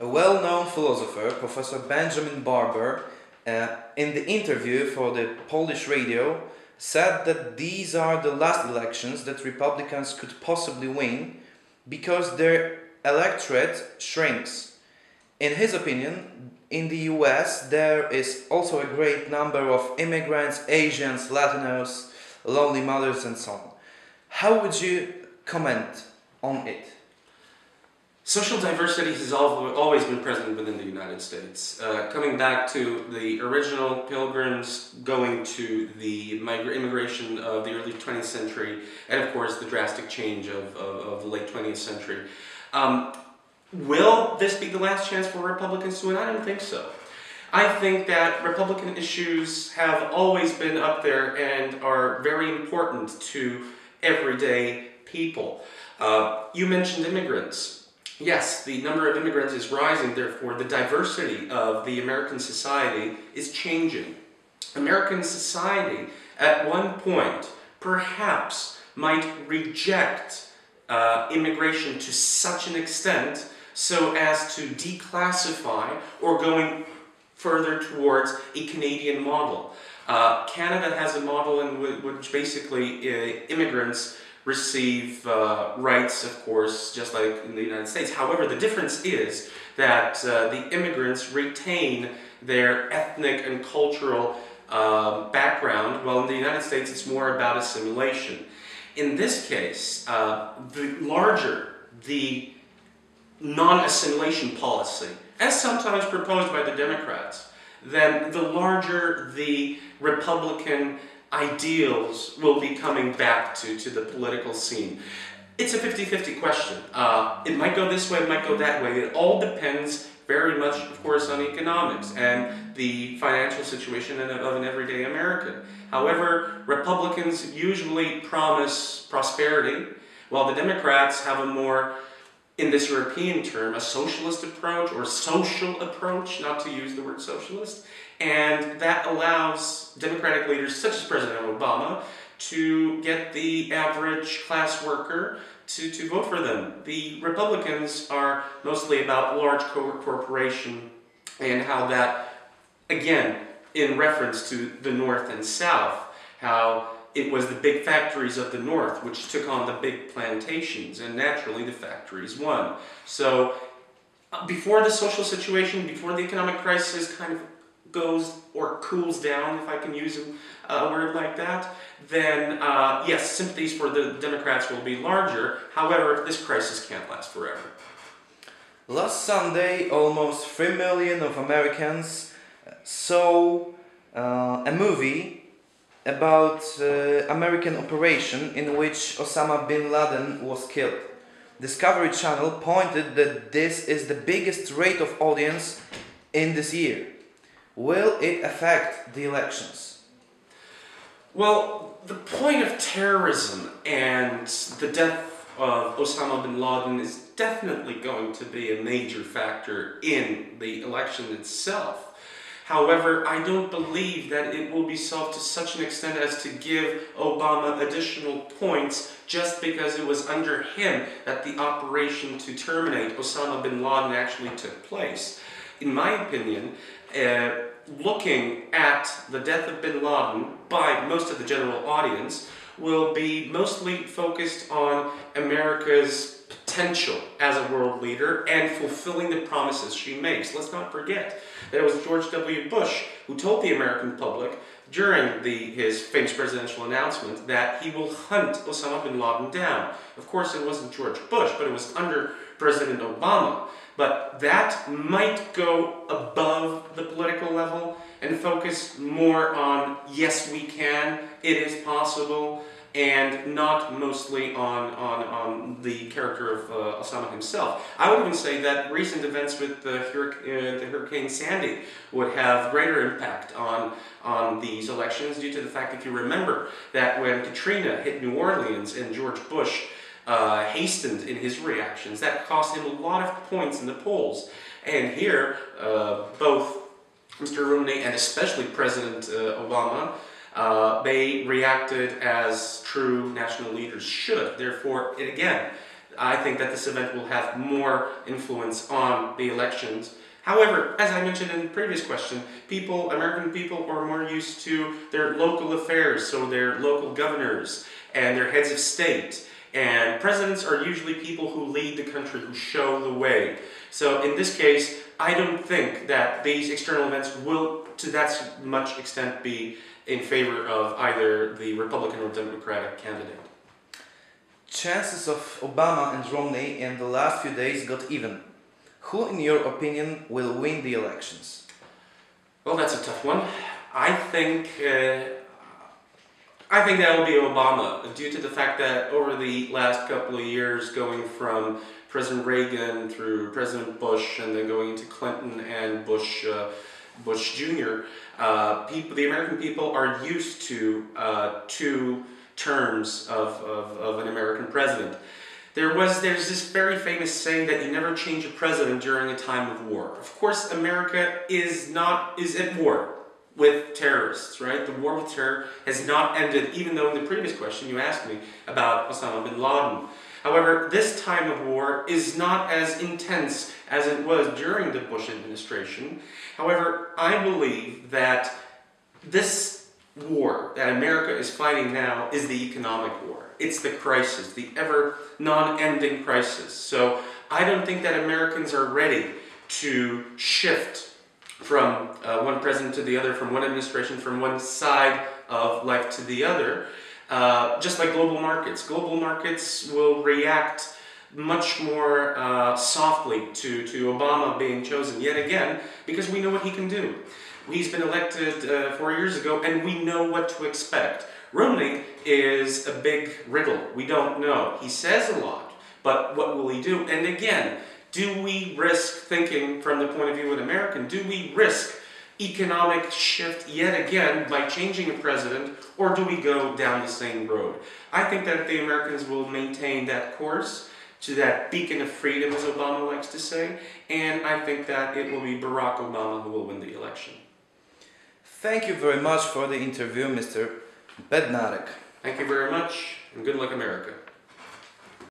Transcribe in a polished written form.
A well-known philosopher, Professor Benjamin Barber, in the interview for the Polish radio, said that these are the last elections that Republicans could possibly win because their electorate shrinks. In his opinion, in the US there is also a great number of immigrants, Asians, Latinos, lonely mothers and so on. How would you comment on it? Social diversity has always been present within the United States. Coming back to the original Pilgrims, going to the immigration of the early 20th century, and of course the drastic change of the late 20th century. Will this be the last chance for Republicans to win? I don't think so. I think that Republican issues have always been up there and are very important to everyday people. You mentioned immigrants. Yes, the number of immigrants is rising, therefore the diversity of the American society is changing. American society at one point perhaps might reject immigration to such an extent so as to declassify or going further towards a Canadian model. Canada has a model in which basically immigrants receive rights, of course, just like in the United States. However, the difference is that the immigrants retain their ethnic and cultural background, while in the United States it's more about assimilation. In this case, the larger the non-assimilation policy, as sometimes proposed by the Democrats, then the larger the Republican ideals will be coming back to the political scene. It's a 50-50 question. It might go this way, it might go that way. It all depends very much, of course, on economics and the financial situation of an everyday American. However, Republicans usually promise prosperity, while the Democrats have a more, in this European term, a socialist approach or social approach, not to use the word socialist. And that allows Democratic leaders such as President Obama to get the average class worker to vote for them. The Republicans are mostly about large corporation and how that, again, in reference to the North and South, how it was the big factories of the North which took on the big plantations, and naturally the factories won. So before the social situation, before the economic crisis kind of goes or cools down, if I can use a word like that, then yes, sympathies for the Democrats will be larger. However, this crisis can't last forever. Last Sunday, almost 3 million of Americans saw a movie about American operation in which Osama bin Laden was killed. Discovery Channel pointed that this is the biggest rate of audience in this year. Will it affect the elections? Well, the point of terrorism and the death of Osama bin Laden is definitely going to be a major factor in the election itself. However, I don't believe that it will be solved to such an extent as to give Obama additional points just because it was under him that the operation to terminate Osama bin Laden actually took place. In my opinion, looking at the death of bin Laden by most of the general audience will be mostly focused on America's potential as a world leader and fulfilling the promises she makes. Let's not forget that it was George W. Bush who told the American public during his famous presidential announcement that he will hunt Osama bin Laden down. Of course, it wasn't George Bush, but it was under President Obama. But that might go above the political level and focus more on, yes, we can, it is possible, and not mostly on the character of Osama himself. I would even say that recent events with the Hurricane Sandy would have greater impact on these elections due to the fact, if you remember, that when Katrina hit New Orleans and George Bush hastened in his reactions, that cost him a lot of points in the polls. And here, both Mr. Romney and especially President Obama, they reacted as true national leaders should. Therefore, again, I think that this event will have more influence on the elections. However, as I mentioned in the previous question, American people are more used to their local affairs, so their local governors and their heads of state. And presidents are usually people who lead the country, who show the way. So in this case, I don't think that these external events will, to that much extent, be in favor of either the Republican or Democratic candidate. Chances of Obama and Romney in the last few days got even. Who, in your opinion, will win the elections? Well, that's a tough one. I think that will be Obama, due to the fact that over the last couple of years, going from President Reagan through President Bush, and then going into Clinton and Bush Jr., the American people are used to 2 terms of an American president. There's this very famous saying that you never change a president during a time of war. Of course, America is at war with terrorists, right? The war with terror has not ended, even though in the previous question you asked me about Osama bin Laden. However, this time of war is not as intense as it was during the Bush administration. However, I believe that this war that America is fighting now is the economic war. It's the crisis, the ever non-ending crisis. So I don't think that Americans are ready to shift from one president to the other, from one administration, from one side of life to the other. Just like global markets. Global markets will react much more softly to Obama being chosen yet again, because we know what he can do. He's been elected 4 years ago, and we know what to expect. Romney is a big riddle. We don't know. He says a lot, but what will he do? And again, do we risk, thinking from the point of view of an American, do we risk economic shift yet again by changing a president, or do we go down the same road? I think that the Americans will maintain that course to that beacon of freedom, as Obama likes to say, and I think that it will be Barack Obama who will win the election. Thank you very much for the interview, Mr. Bednarek. Thank you very much, and good luck, America.